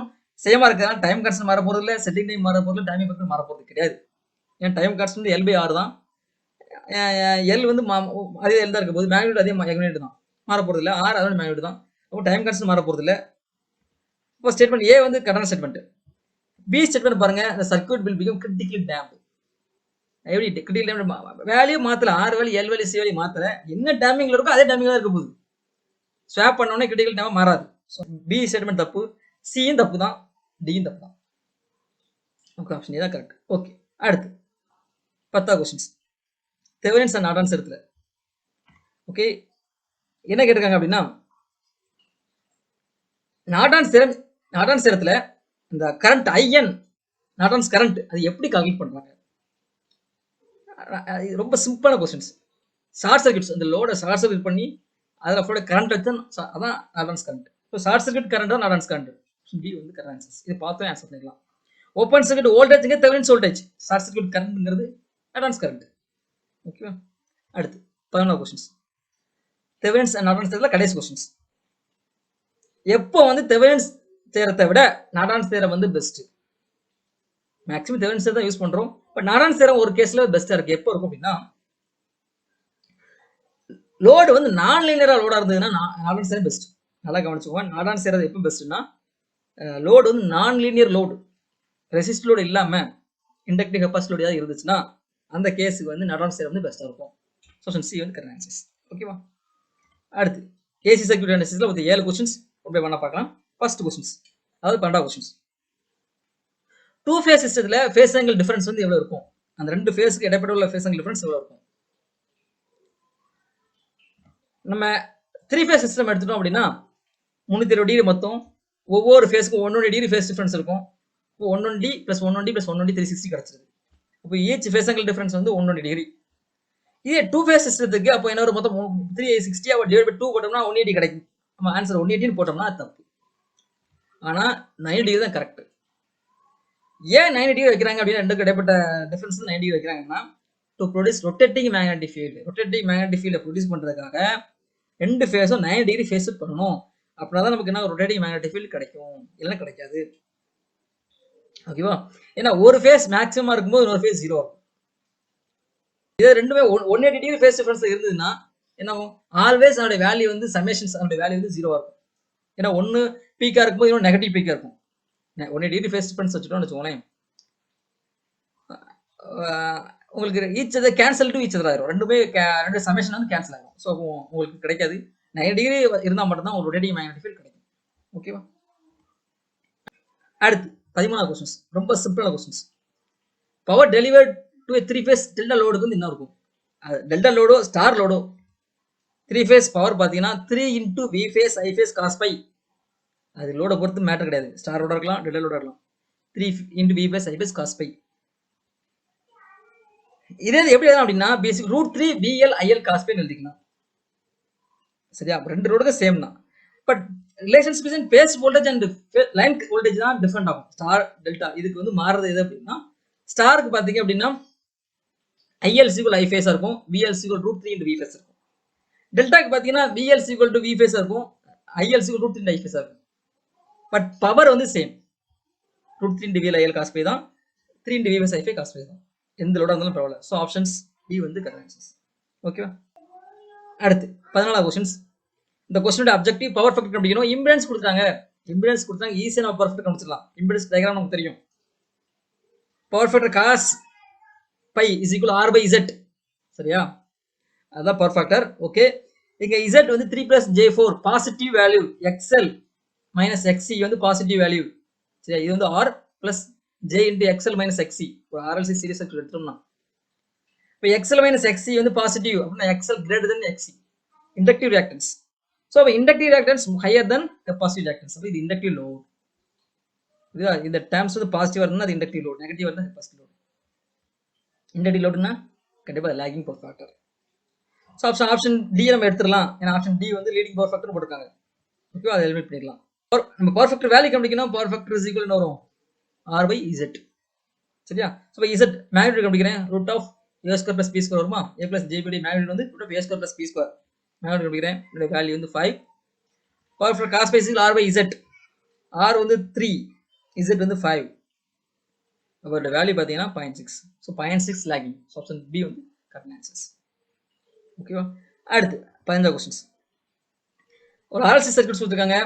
[SPEAKER 1] சேமா இருக்கறதால டைம் கான்ஸ்டன்ட் மாற போறது இல்ல, செட்டிங் டைம் மாற போறது இல்ல, டைமிங் ஃபேக்டர் மாற போறது கிடையாது. ஏன்னா டைம் கான்ஸ்டன்ட் வந்து L/R தான். L வந்து அதே L தான் இருக்க போது, மேக்னிட்யூட் அதே மேக்னிட்யூட் தான், மாற போறது இல்ல. R அதே மேக்னிட்யூட் தான். அப்போ டைம் கான்ஸ்டன்ட் மாற போறது இல்ல. இப்போ ஸ்டேட்மெண்ட் ஏ வந்து கரெக்டான ஸ்டேட்மெண்ட். பி ஸ்டேட்மெண்ட் பாருங்க, the circuit will become critically damped. எப்படி கிரிட்டிக்கல் டேம்ப் வேல்யூ மாத்தல, R value L value C value மாத்தல, என்ன டேம்பிங்ல இருக்கோ அதே டேம்பிங்ல இருக்க போகுது. ஸ்வாப் பண்ண உடனே கிரிட்டிக்கல் டேம்ப் மாறாது. சோ பி ஸ்டேட்மெண்ட் தப்பு, சியும் தப்பு தான், டியும் தப்பு தான். ஓகே, ஆப்ஷன் ஏ தான் கரெக்ட். ஓகே, அடுத்து 10வது क्वेश्चंस. தெவெனின்ஸ் அண்ட் நார்டன்ஸ் இடத்துல ஓகே என்ன கேட்டிருக்காங்க அப்படின்னா, நார்டன்ஸ் இடத்துல இந்த கரண்ட் IN நார்டன்ஸ் கரண்ட் அது எப்படி கால்குலேட் பண்றாங்க? ரொம்ப சிம்பிளான क्वेश्चंस. ஷார்ட் சர்க்யூட்ஸ், இந்த லோட ஷார்ட் சர்க்யூட் பண்ணி அதுல ஃபுல்லா கரண்ட் வச்சு அதான் Norton's current. So short circuit current தான் நாடான்ஸ் கரண்ட். டி வந்து கரெக்ட் ஆன்சர்ஸ். இது பார்த்தோம் ஆன்சர் பண்ணிக்கலாம். ஓப்பன் சர்க்யூட் வோல்டேஜ்ங்க தெவெனின்ஸ் வோல்டேஜ். ஷார்ட் சர்க்யூட் கரண்ட்ங்கிறது நாடான்ஸ் கரண்ட். ஓகேவா? அடுத்து 11 கொஸ்டின்ஸ். தெவெனின்ஸ் அண்ட் நாடான்ஸ் தேரத்துல கடைசி கொஸ்டின்ஸ். எப்போ வந்து தெவெனின்ஸ் தேரத்தை விட நாடான்ஸ் தேரம் வந்து பெஸ்ட்? மேக்ஸிமம் தெவெனின்ஸ் தேரம் தான் யூஸ் பண்றோம். பட் நாடான்ஸ் தேரம் ஒரு கேஸ்ல பெஸ்டா இருக்கு. எப்போ இருக்கும் அப்படின்னா, லோடு வந்து நான் லீனியரா லோடா இருந்ததுன்னா நாடான்ஸ் தேரம் பெஸ்ட். நல்லா கவனிச்சுக்கோங்க. நாடான்ஸ் தேரம் எப்போ பெஸ்ட்னா, லோடு வந்து நான் லீனியர் லோடு, ரெசிஸ்ட் லோடு இல்லாம இண்டக்டிவ் கெப்பாசிட்டி லோடு ஏதாவது இருந்துச்சுன்னா அந்த கேஸுக்கு வந்து நாடான்ஸ் தேரம் வந்து பெஸ்டா இருக்கும். ஆப்ஷன் சி வந்து கரெக்ட் ஆன்சர்ஸ். ஓகேவா? அடுத்து ஏசி சர்க்யூட் அனாலிசிஸ்ல ஒரு 7 கொஸ்டின்ஸ் ஒன் பை ஒன்னா பார்க்கலாம். ஃபர்ஸ்ட் கொஸ்டின்ஸ், அதாவது 12 கொஸ்டின்ஸ். டூ ஃபேஸ் சிஸ்டத்துல ஃபேஸ் ஆங்கிள் டிஃபரன்ஸ் வந்து எவ்வளவு இருக்கும்? அந்த ரெண்டு ஃபேஸ்க்கு இடைப்பட்ட உள்ள ஃபேஸ் ஆங்கிள் டிஃபரன்ஸ் எவ்வளவு இருக்கும்? நம்ம 3 ஃபேஸ் சிஸ்டம் எடுத்துட்டோம் அப்படின்னா 320 டிகிரி மொத்தம், ஒவ்வொரு ஃபேஸ்க்கும் 120 டிகிரி ஃபேஸ் டிஃபரன்ஸ் இருக்கும். 120 + 120 + 120 360 கிடைச்சிருக்கு. அப்போ ஈச் ஃபேஸ் ஆங்கிள் டிஃபரன்ஸ் வந்து 120 டிகிரி. இதே டூ ஃபேஸ் சிஸ்டத்துக்கு அப்போ என்ன ஒரு மொத்தம் 360 டிவைட் பை 2 போட்டோம்னா 180 கிடைக்கும். நம்ம ஆன்சர் 180 போட்டோம்னா அது தப்பு. ஆனா 90 டிகிரி தான் கரெக்ட். ஏன் 90 டிகிரி வைக்கிறாங்க அப்படின்னா, ரெண்டுக்கு இடைப்பட்ட டிஃபரன்ஸ் 90 டிகிரி வைக்கிறாங்கன்னா, to produce rotating magnetic field. Rotating magnetic ஃபீல்டை ப்ரொடியூஸ் பண்றதுக்காக ரெண்டு ஃபேஸும் 90 டிகிரி ஃபேஸ் பண்ணணும். அப்படின்னா தான் நமக்கு என்ன ரொட்டேட்டிங் மேக்னெட்டிக் ஃபீல்டு கிடைக்கும், இல்லைன்னா கிடைக்காது. ஓகேவா? ஏன்னா ஒரு ஃபேஸ் மேக்ஸிமம் இருக்கும்போது இன்னொரு ஃபேஸ் 0 இருக்கும். இதே ரெண்டுமே 180 டிகிரி ஃபேஸ் டிஃபரன்ஸ் இருந்ததுன்னா என்ன ஆல்வேஸ் அதோட வேல்யூ வந்து சமேஷன்ஸ் அதோட வேல்யூ வந்து 0 இருக்கும். ஏன்னா ஒன்னு பீக்கா இருக்கும்போது இன்னொரு நெகட்டிவ் பீக்கா இருக்கும். 180 டிகிரி ஃபேஸ் டிஃபரன்ஸ் வச்சுட்டோம்னு வச்சுக்கோங்களேன், உங்களுக்கு each other cancel to each other ஆயிரும். ரெண்டு சமேஷன் வந்து கேன்சல் ஆகும். ஸோ உங்களுக்கு கிடைக்காது. 90 டிகிரி இருந்தால் மட்டும்தான் ஒரு ரொட்டேட்டிங் மேக்னெட்டிக் ஃபீல்ட் கிடைக்கும். ஓகேவா? அடுத்து 13 கொஸ்டின்ஸ், ரொம்ப சிம்பிளான questions. Power delivered to 3 phase delta லோடுக்கு வந்து என்ன இருக்கும்? டெல்டா லோடோ ஸ்டார் லோடோ 3 ஃபேஸ் பவர் பார்த்தீங்கன்னா 3 × V phase I phase cos π. அது லோட பொறுத்து மேட்டர் கிடையாது. ஸ்டார் லோட இருக்கலாம், டெல்டா லோட இருக்கலாம். 3 × V phase I phase cos π. இதே எப்படி எழுதலாம் அப்படின்னா, பேசிக் √3 VL IL cos π எழுதிக்கலாம். சரியா? ரெண்டு லோடுக்கு சேம் தான். But relationship between face voltage and line voltage தான் டிஃபரெண்ட் ஆகும். ஸ்டார் டெல்டா இதுக்கு வந்து மாறுறது எது அப்படின்னா, ஸ்டாருக்கு பார்த்தீங்க அப்படின்னா IL = I ஃபேஸா இருக்கும், VL = √3 × V ஃபேஸ் இருக்கும். டெல்டாக்கு பார்த்தீங்கன்னா VL = V ஃபேஸா இருக்கும், IL = √3 × I ஃபேஸா இருக்கும். பட் பவர் வந்து சேம். √3 × VL IL cos π தான், 3 × V phase I phase cos π தான். எந்த லோடா இருந்தாலும் பரவாயில்ல. ஸோ ஆப்ஷன்ஸ் டி வந்து கரெக்ட் ஆன்சர்ஸ். ஓகேவா? அடுத்து 14 கொஸ்டின்ஸ். இந்த கொஸ்டினோட அப்ஜெக்டிவ் பவர் ஃபேக்டர் கண்டுபிடிக்கணும். இம்பிடன்ஸ் கொடுத்தாங்க, இம்பிடன்ஸ் கொடுத்தாங்க, ஈஸியா நம்ம பவர் ஃபேக்டர் கண்டுபிடிச்சிடலாம். இம்பிடன்ஸ் டயகிராம் நமக்கு தெரியும். Power factor cos π = R/Z. சரியா? அதான் பவர் ஃபேக்டர். ஓகே, இங்க Z வந்து 3 + J4 positive value, XL - XC வந்து பாசிட்டிவ் வேல்யூ. சரியா? இது வந்து R + J × XL - XC. ஒரு RLC சீரிஸ் சர்க்யூட் எடுத்தோம்னா இப்போ XL - XC வந்து பாசிட்டிவ் அப்படின்னா XL > XC inductive reactance. So அப்போ இண்டக்டிவ் ரியாக்டன்ஸ் ஹையர் தென் கெப்பாசிட்டிவ் ரியாக்டன்ஸ். அப்போ இது இண்டக்டிவ் லோட். இதுதான் இந்த டேர்ம்ஸ் வந்து பாசிட்டிவா இருந்தா அது இண்டக்டிவ் லோட், நெகட்டிவா இருந்தா கெப்பாசிட்டிவ் லோட். இண்டக்டிவ் லோட்னா கண்டிப்பா lagging power factor. So option D நம்ம எடுத்துடலாம். ஏன்னா ஆப்ஷன் டி வந்து லீடிங் பவர் ஃபேக்டர் போட்டிருக்காங்க. ஓகேவா? அதை எலிமினேட் பண்ணிடலாம். நம்ம பவர் ஃபேக்டர் வேல்யூ கண்டுபிடிக்கணும். பவர் ஃபேக்டர் = என்ன வரும்? R/Z. சரியா? ஸோ Z மேக்னிட்யூட் கண்டுபிடிக்கிறேன். √A² + B² வருமா? A + J × மேக்னிட்யூட் வந்து √A² + B². மேக்னிட்யூட் கண்டுபிடிக்கிறேன். இதோட வேல்யூ வந்து 5. Power factor cos π = R/Z. R வந்து 3, Z வந்து 5. அதோட வேல்யூ பார்த்தீங்கன்னா 0.6. So 0.6 lagging. So option B வந்து கரெக்ட் ஆன்சர்ஸ். ஓகேவா? அடுத்து 15 கொஸ்டின்ஸ். ஒரு RLC சர்க்யூட் கொடுத்துருக்காங்க,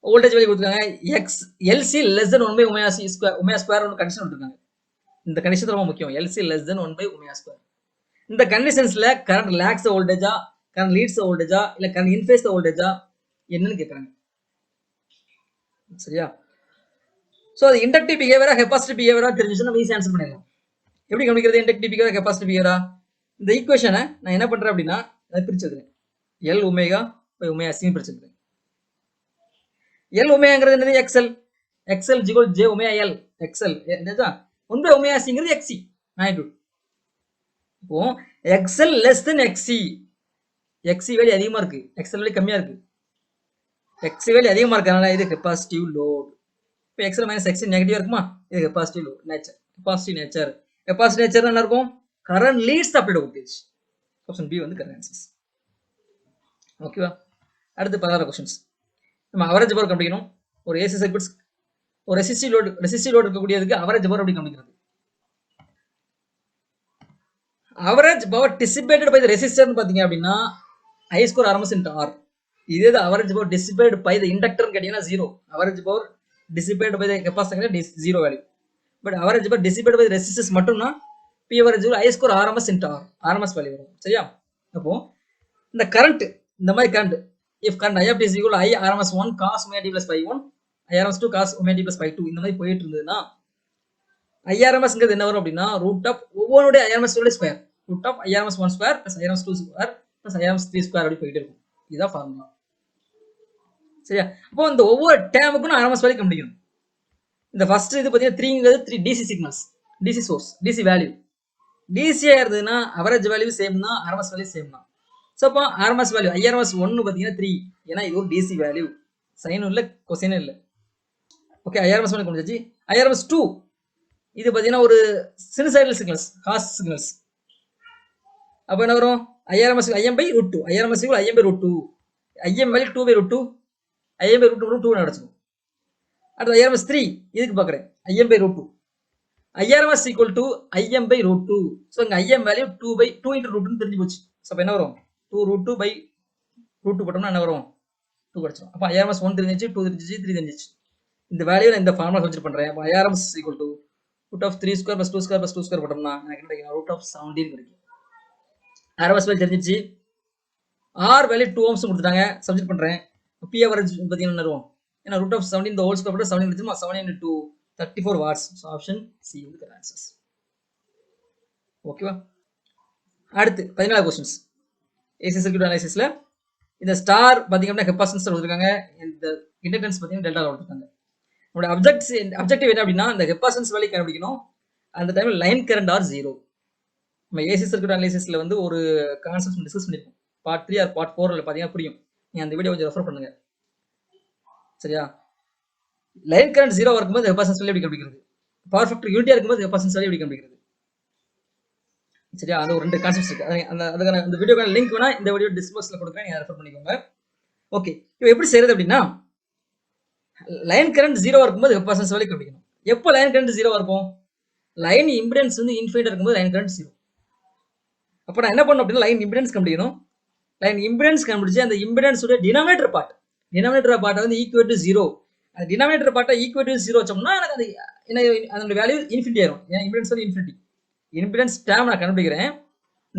[SPEAKER 1] வோல்டேஜ் வேல்யூ கொடுத்துருக்காங்க. LC < 1/ωc² ஒன்று கண்டிஷன் கொடுத்துருக்காங்க. இந்த கண்டிஷன் ரொம்ப முக்கியம். LC < 1/ωc². இந்த கண்டிஷன்ஸ்ல கரண்ட் லேக்ஸ் வோல்டேஜா, கரண்ட் லீட்ஸ் வோல்டேஜா, இல்ல கரண்ட் இன்ஃபேஸ் வோல்டேஜா என்னன்னு கேட்கறாங்க. சரியா? ஸோ அது இண்டக்டிவ் பிஹேவியரா கெப்பாசிட்டிவ் பிஹேவியரா தெரிஞ்சுச்சு நம்ம ஈஸி ஆன்சர் பண்ணிடலாம். எப்படி கண்டுபிடிக்கிறது இண்டக்டிவ் பிஹேவியரா கெப்பாசிட்டிவ் பிஹேவியரா? இந்த ஈக்குவேஷனை நான் என்ன பண்றேன் அப்படின்னா அதை பிரிச்சுக்கிறேன். L/ω/ωc பிரிச்சுக்கிறேன். L/ω என்னது? XL. XL = JωL. XL என்னதா? 1/ωc XC magnitude. இப்போ XL < XC. XC வேல்யூ அதிகமா இருக்கு, XL வேல்யூ கம்மியா இருக்கு. எக்ஸ் வேல்யூ அதிகமாக இருக்கிறதுனால இது கெப்பாசிட்டிவ் லோட். இப்போ எக்ஸில் மைனஸ் எக்ஸ் நெகட்டிவ் இருக்குமா, இது capacitive load nature. Capacitive nature என்ன இருக்கும், current leads applied voltage. Option B வந்து கரெக்ட் ஆன்சர்ஸ். ஓகேவா. அடுத்து 16 கொஸ்டின்ஸ். நம்ம அவரேஜ் பவர் கண்டுபிடிக்கணும். ஒரு ஏசி சர்க்யூட்ஸ் ஒரு ரெசிஸ்டிவ் லோட் இருக்கக்கூடியதுக்கு அவரேஜ் பவர் எப்படி கண்டுபிடிக்கிறது. Average power dissipated by the ரெசிஸ்டர்னு பாத்தீங்க அப்படின்னா I square RMS into R. இதே average power dissipated by the இண்டக்டர்னு கேட்டீங்கன்னா 0. Average power dissipated by the capacitor 0 value. But average power dissipated by the resistors மட்டும்னா P average I square RMS into R. RMS value வரும். சரியா. அப்போ இந்த current, இந்த மாதிரி current if current I of t is equal to I RMS 1 cos omega t plus pi 1 I RMS 2 cos omega t plus pi 2 இந்த மாதிரி போயிட்டு இருந்ததுன்னா IRMSங்கிறது என்ன வரும் அப்படின்னா ரூட் ஆஃப் ஒவ்வொருடைய IRMS square, root of IRMS 1 square plus IRMS 2 square plus IRMS 3 square அப்படி போயிட்டே இருக்கும். இதுதான் ஃபார்முலா. சரியா. அப்போ இந்த ஒவ்வொரு டேமுக்கும் RMS வேல்யூ கண்டுபிடிக்கணும். இந்த ஃபர்ஸ்ட் இது பார்த்தீங்கன்னா 3ங்கிறது 3 DC signals, DC source, DC value. டிசியா இருந்ததுன்னா அவரேஜ் வேல்யூ சேம் தான், RMS வேல்யூ சேம் தான். ஸோ அப்போ RMS வேல்யூ IRMS 1 பார்த்தீங்கன்னா 3, ஏன்னா இது ஒரு DC வேல்யூ, சைனும் இல்லை கொசைனும் இல்லை. ஓகே. IRMS 1 முடிஞ்சிச்சு. IRMS 2 இது பார்த்தீங்கன்னா ஒரு சினுசைடல் சிக்னல்ஸ், காஸ் சிக்னல்ஸ். அப்போ என்ன வரும், IRMS IM by root 2, IRMS equal IM by root 2, IM value 2 by root 2, IM by root 2 அடைச்சிடும். அடுத்து IRMS 3 இதுக்கு பார்க்குறேன், IM by root 2, IRMS equal to IM by root 2. So இங்கே IM வேல்யூ 2 into root 2 தெரிஞ்சு போச்சு. So அப்போ என்ன வரும், 2 root 2 by root 2 போட்டோம்னா என்ன வரும், 2 கிடைச்சிடும். அப்போ IRMS 1 தெரிஞ்சிச்சு, 2 தெரிஞ்சிச்சு, 3 தெரிஞ்சிச்சு. இந்த வேல்யூ நான் இந்த ஃபார்முலா சப்ஸ்டிட் பண்ணுறேன். அப்போ IRMS equal to root of 3 square plus 2 square plus 2 square போட்டோம்னா எனக்கு என்ன கிடைக்கும், root of 17 கிடைக்கும். RMS வேல்யூ தெரிஞ்சிச்சு. R வேல்யூ 2 ohms கொடுத்துட்டாங்க, சப்ஸ்டிட் பண்ணுறேன். P அவரேஜ் பார்த்தீங்கன்னா என்ன வரும், ஏன்னா root of 17 the whole square போட்டு 17 கிடைச்சுமா, 17 into 34 watts. So option C வந்து கரெக்ட் ஆன்சர்ஸ். ஓகேவா. அடுத்து 14 கொஸ்டின்ஸ். ஏசி சர்க்யூட் அனாலிசிஸ்ல இந்த ஸ்டார் பார்த்தீங்கன்னா கெப்பாசிட்டன்ஸ் கொடுத்துருக்காங்க, இந்த இண்டக்டன்ஸ் பார்த்தீங்கன்னா டெல்டா கொடுத்துருக்காங்க. நம்மளோட அப்ஜெக்டிவ் என்ன அப்படின்னா இந்த கெப்பாசிட்டன்ஸ் வேல்யூ கண்டுபிடிக்கணும். அந்த டைம்ல லைன் கரண்ட் ஆர் 0. நம்ம ஏசி சர்க்யூட் அனாலிசிஸ்ல வந்து ஒரு கான்செப்ட் டிஸ்கஸ் பண்ணிருக்கோம். பார்ட் 3 ஆர் பார்ட் 4ல பார்த்தீங்கன்னா புரியும். நீங்க அந்த வீடியோ கொஞ்சம் ரெஃபர் பண்ணுங்க. சரியா. லைன் கரண்ட் 0 இருக்கும்போது கெப்பாசிட்டன்ஸ் வேல்யூ எப்படி கண்டுபிடிக்கிறது, பவர் ஃபேக்டர் யூனிட்டியா இருக்கும்போது கெப்பாசிட்டன்ஸ் வேல்யூ எப்படி கண்டுபிடிக்கிறது. சரியா. அது ஒரு 2 கான்செப்ட்ஸ் இருக்கு. அதுக்கான அந்த வீடியோக்கான லிங்க் வேணா இந்த வீடியோ டிஸ்கிரிப்ஷன்ல கொடுக்குறேன், நீங்க ரெஃபர் பண்ணிக்கோங்க. ஓகே. இப்போ எப்படி செய்யறது அப்படின்னா லைன் கரண்ட் 0 இருக்கும்போது கெப்பாசிட்டன்ஸ் வேல்யூ கண்டுபிடிக்கணும். எப்போ லைன் கரண்ட் 0 இருக்கும், லைன் இம்பிடன்ஸ் வந்து இன்ஃபினிட்டா இருக்கும்போது லைன் கரண்ட் 0. அப்போ நான் என்ன பண்ணணும் அப்படின்னா லைன் இம்பிடன்ஸ் கண்டுபிடிக்கணும். லைன் இம்பிடன்ஸ் கண்டுபிடிச்சு அந்த இம்பிடன்ஸ் உடைய டினாமினேட்டர் பார்ட் வந்து ஈக்குவல் டு 0. அந்த டினாமினேட்டர் பார்ட்டை ஈக்குவல் டு 0 வச்சோம்னா எனக்கு அது என்ன, அதோட வேல்யூ இன்ஃபினிட்டி ஆயிரும். ஏன் இம்பிடன்ஸ் வந்து இன்ஃபினிட்டி. இம்பிடன்ஸ் டேர்ம் நான் கண்டுபிடிக்கிறேன்.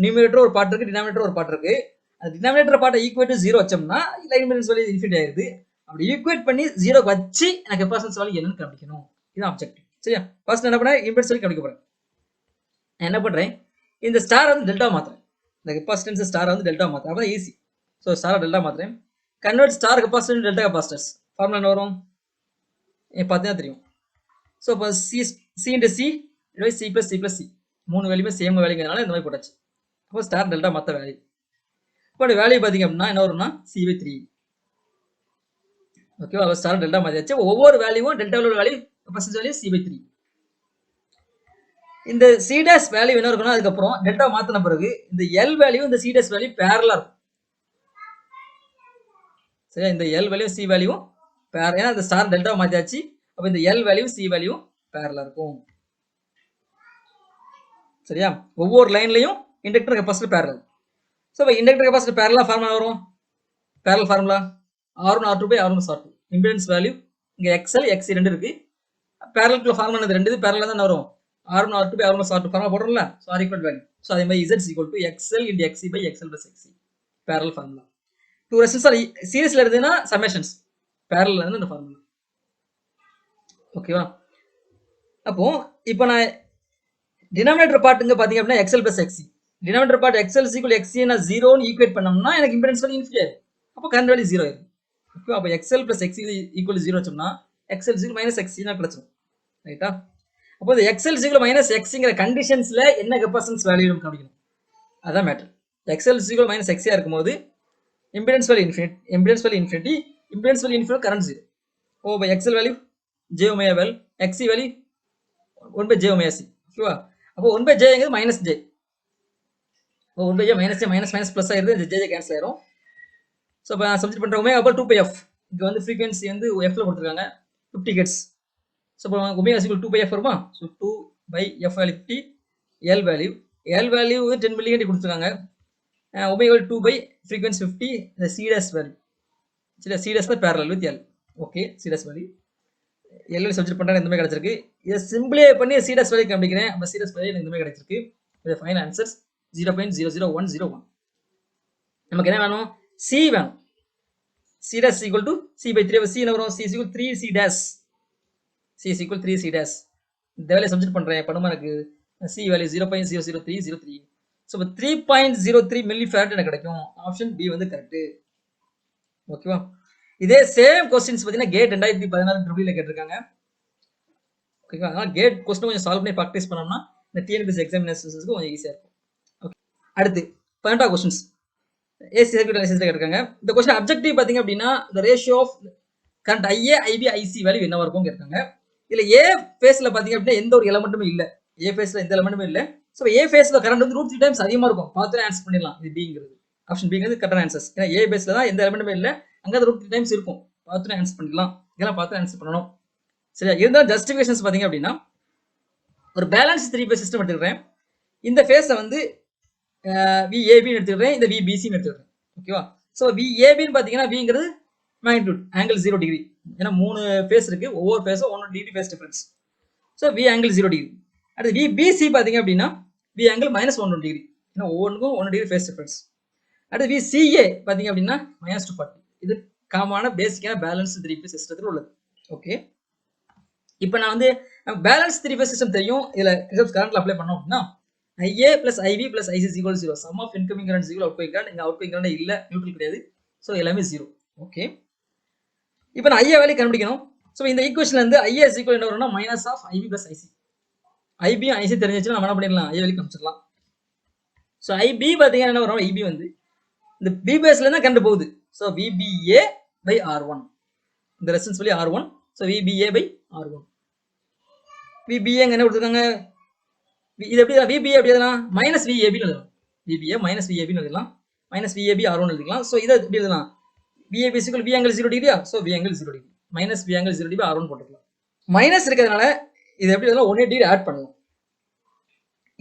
[SPEAKER 1] நியூமரேட்டர் ஒரு பார்ட் இருக்கு, டினாமினேட்டர் ஒரு பார்ட் இருக்கு. அந்த டினாமினேட்டர் பார்ட்டை ஈக்குவல் டு 0 வச்சோம்னா லைன் இம்பிடன்ஸ் வேல்யூ இன்ஃபினிட்டி ஆயிருது. அப்படி ஈக்குவேட் பண்ணி 0 வச்சு எனக்கு கெப்பாசிட்டன்ஸ் வேல்யூ என்னன்னு கண்டுபிடிக்கணும். இதுதான் ஆப்ஜெக்டிவ். சரியா. ஃபர்ஸ்ட் என்ன பண்ணேன், இம்பிடன்ஸ் வேல்யூ கண்டுபிடிக்க போறேன். நான் என்ன பண்றேன், இந்த ஸ்டார் வந்து டெல்டா மாத்துறேன். இந்த கெப்பாசிட்டன்ஸ் ஸ்டார் வந்து டெல்டா மாத்துறேன். அப்போ ஈஸி. ஸோ ஸ்டார் டெல்டா மாத்துறேன். Convert star capacitance delta capacitors. Formula என்ன வரும் பார்த்தீங்கன்னா தெரியும். ஸோ இப்போ C into C C plus C plus C 3 வேல்யூமே சேம் வேல்யூங்கிறதுனால இந்த மாதிரி போட்டாச்சு. அப்போ ஸ்டார் டெல்டா மற்ற வேல்யூ. இப்போ வேல்யூ பார்த்தீங்க அப்படின்னா என்ன வரும்னா C/3. ஓகேவா. ஸ்டார் டெல்டா மாற்றியாச்சு. ஒவ்வொரு வேல்யூவும் டெல்டாவோட வேல்யூ கெப்பாசிட்டன்ஸ் வேல்யூ C/3. இந்த C டேஷ் வேல்யூ என்ன இருக்குன்னா அதுக்கப்புறம் டெல்டா மாற்றின பிறகு இந்த எல் வேல்யூ இந்த C டேஷ் வேல்யூ பேரலா இருக்கும். சரியா. இந்த எல் வேல்யூ சி வேல்யூ பேர், ஏன்னா இந்த ஸ்டார் டெல்டா மாத்தியாச்சு. அப்போ இந்த எல் வேல்யூ சி வேல்யூ பேரலா இருக்கும். சரியா. ஒவ்வொரு லைன்லையும் இண்டக்டர் கெப்பாசிட்டர் பேரலல். ஸோ இப்போ இண்டக்டர் கெப்பாசிட்டர் பேரலா ஃபார்முலா வரும். Parallel formula R1 R2 by R1 R2. Impedance value இங்கே XL XC 2 இருக்கு. பேரலுக்குள்ள ஃபார்முலா இந்த 2 பேரலா தான் வரும். R1 R2 by R1 R2 formula போடுறோம்ல. So R equal value. So அதே மாதிரி Z equal to XL into XC by XL plus XC. Parallel formula. 2 resistance சீரிஸ்ல இருந்ததுன்னா சம்மேஷன்ஸ், பேரல்ல இருந்து இந்த ஃபார்முலா. ஓகேவா. அப்போ இப்போ நான் டினாமினேட்டர் பார்ட்டுங்க பாத்தீங்க அப்படின்னா XL plus XC. Denominator part XL is equal to XC னா 0 ன்னு ஈக்குவேட் பண்ணோம்னா எனக்கு இம்பிடன்ஸ் வேல்யூ இன்ஃபினிட்டி ஆயிடும். அப்போ கரண்ட் வேல்யூ 0 ஆயிடும். ஓகே. அப்போ XL plus XC equal to 0 வச்சோம்னா XL is equal minus XC னா கிடைச்சிடும். ரைட்டா. அப்போ இந்த XL is equal minus XCங்கிற கண்டிஷன்ஸ்ல என்ன கெப்பாசிட்டன்ஸ் வேல்யூ கண்டுபிடிக்கணும், அதான் matter. XL is equal minus XC இருக்கும்போது impedance value infinity, impedance value infinite current 0. O by XL value J omega L, XC value 1 by J omega C. ஓகேவா? அப்போ 1 by J ங்கிறது minus J. 1 by J minus J minus minus plus ஆயிருது, J cancel ஆயிரும். So இப்போ நான் subject பண்ணுற omega அப்போ 2 pi F. இங்கே வந்து ஃப்ரீக்வன்சி வந்து எஃப்ல கொடுத்துருக்காங்க 50 ஹெர்ட்ஸ். ஸோ இப்போ ஒமேகா = 2 பை எஃப் வருமா? So 2 pi F value 50, L value வந்து 10 மில்லியன் கொடுத்துருக்காங்க. ஒமேகா 2 பை ஃப்ரீக்வன்சி 50, இந்த சீடஸ் வேல்யூ. சரி, சீடஸ் தான் பேரலல் வித் எல். ஓகே, சீடஸ் வேல்யூ எல் சப்ஜெக்ட் பண்ணுறாங்க, இந்த மாதிரி கிடச்சிருக்கு. இதை சிம்பிளே பண்ணி சீடஸ் வேல்யூ கண்டுபிடிக்கிறேன். அப்போ சீடஸ் வேல்யூ எனக்கு இந்த மாதிரி கிடச்சிருக்கு. இது ஃபைனல் ஆன்சர்ஸ் 0.00101. நமக்கு என்ன வேணும்? சி வேணும். C dash is equal to C by 3. C என்ன வரும்? C is equal to 3C dash. C is equal to 3C dash. இந்த வேலையை சப்ஜெக்ட் பண்றேன். பண்ணுமா எனக்கு C வேல்யூ 0.00303. ஸோ இப்போ 3.03 மில்லி ஃபேரட் எனக்கு கிடைக்கும். ஆப்ஷன் பி வந்து கரெக்ட். ஓகேவா? இதே சேம் கொஸ்டின்ஸ் பார்த்தீங்கன்னா கேட் 2016 ட்ரிபிள்ல கேட்டிருக்காங்க. ஓகேவா? அதனால கேட் கொஸ்டின் கொஞ்சம் சால்வ் பண்ணி ப்ராக்டிஸ் பண்ணோம்னா இந்த டிஎன்பிஎஸ்சி எக்ஸாமினேஷன்ஸ்க்கு கொஞ்சம் ஈஸியாக இருக்கும். ஓகே, அடுத்து 12வது கொஸ்டின்ஸ் ஏசி சர்க்யூட் அனாலிசிஸ் கேட்டிருக்காங்க. இந்த கொஸ்டின் அப்ஜெக்டிவ் பாத்தீங்க அப்படின்னா the ratio of current IA, IB, IC value என்னவா இருக்கும் கேட்காங்க. இதுல ஏ ஃபேஸ்ல பாத்தீங்க அப்படின்னா எந்த ஒரு எலமெண்ட்டுமே இல்ல. ஏ ஃபேஸ்ல எந்த எலமெண்ட்டுமே இல்ல. ஸோ ஏ ஃபேஸ்ல கரண்ட் வந்து √3 டைம்ஸ் அதிகமா இருக்கும். பார்த்து ஆன்சர் பண்ணிடலாம். இது பிங்கிறது ஆப்ஷன் பிங்கிறது கரெக்டான ஆன்சர்ஸ். ஏன்னா ஏ பேஸ்ல தான் எந்த எலமெண்ட்டுமே இல்ல, அங்க அது √3 டைம்ஸ் இருக்கும். பார்த்து ஆன்சர் பண்ணிடலாம். இதெல்லாம் பார்த்து ஆன்சர் பண்ணணும். சரியா? இருந்தாலும் ஜஸ்டிஃபிகேஷன்ஸ் பாத்தீங்க அப்படின்னா ஒரு பேலன்ஸ் 3 ஃபேஸ் சிஸ்டம் எடுத்துக்கிறேன். இந்த ஃபேஸை வந்து விஏபின்னு எடுத்துக்கிறேன், இந்த விபிசின்னு எடுத்துக்கிறேன். ஓகேவா? ஸோ விஏபின்னு பார்த்தீங்கன்னா விங்கிறது மேக்னிடியூட் ஆங்கிள் 0 டிகிரி. ஏன்னா 3 ஃபேஸ் இருக்கு, ஒவ்வொரு ஃபேஸும் 1 degree phase difference. So V angle 0 degree. அடுத்து விபிசி பார்த்தீங்க அப்படின்னா வி ஆங்கிள் -1 டிகிரி. ஏன்னா ஒவ்வொன்றுக்கும் 1 டிகிரி ஃபேஸ் டிஃபரன்ஸ். அடுத்து விசிஏ பார்த்தீங்க அப்படின்னா -240. இது காமனான பேசிக்கான பேலன்ஸ் 3 ஃபேஸ் சிஸ்டத்தில் உள்ளது. ஓகே, இப்போ நான் வந்து பேலன்ஸ் 3 ஃபேஸ் சிஸ்டம் தெரியும். இதில் கிர்ச்சாஃப் கரண்ட்ல அப்ளை பண்ணோம் அப்படின்னா IA plus IB plus IC is equal to 0. Sum of incoming current is equal to outgoing current. இங்க outgoing current இல்ல, நியூட்ரல் கிடையாது. ஸோ எல்லாமே 0. ஓகே, இப்போ நான் IA வேல்யூ கண்டுபிடிக்கணும். ஸோ இந்த ஈக்குவேஷன்ல இருந்து IA is equal என்ன வரும்னா minus of IB plus IC. IB IC தெரிஞ்சிச்சுன்னா நம்ம என்ன பண்ணிடலாம்? IA வேல்யூ கண்டுபிடிச்சிடலாம். ஸோ IB பார்த்தீங்கன்னா என்ன வரும்? IB வந்து இந்த B பேஸ்ல இருந்தா கண்டு போகுது. So VBA by R1. இந்த resistance value R1. So VBA by R1. VBA என்ன கொடுத்துருக்காங்க? இது எப்படி VBA எப்படி எழுதலாம்? மைனஸ் VAB எழுதலாம். VBA மைனஸ் VAB எழுதலாம். மைனஸ் VAB R1 எழுதிக்கலாம். ஸோ இதை எப்படி எழுதலாம்? VAB is equal to V angle 0 டிகிரியா? So V angle 0 degree minus V angle 0 degree R1 போட்டுக்கலாம். மைனஸ் இருக்கிறதுனால இது எப்படி எழுதலாம்? 180 டிகிரி ஆட் பண்ணலாம்.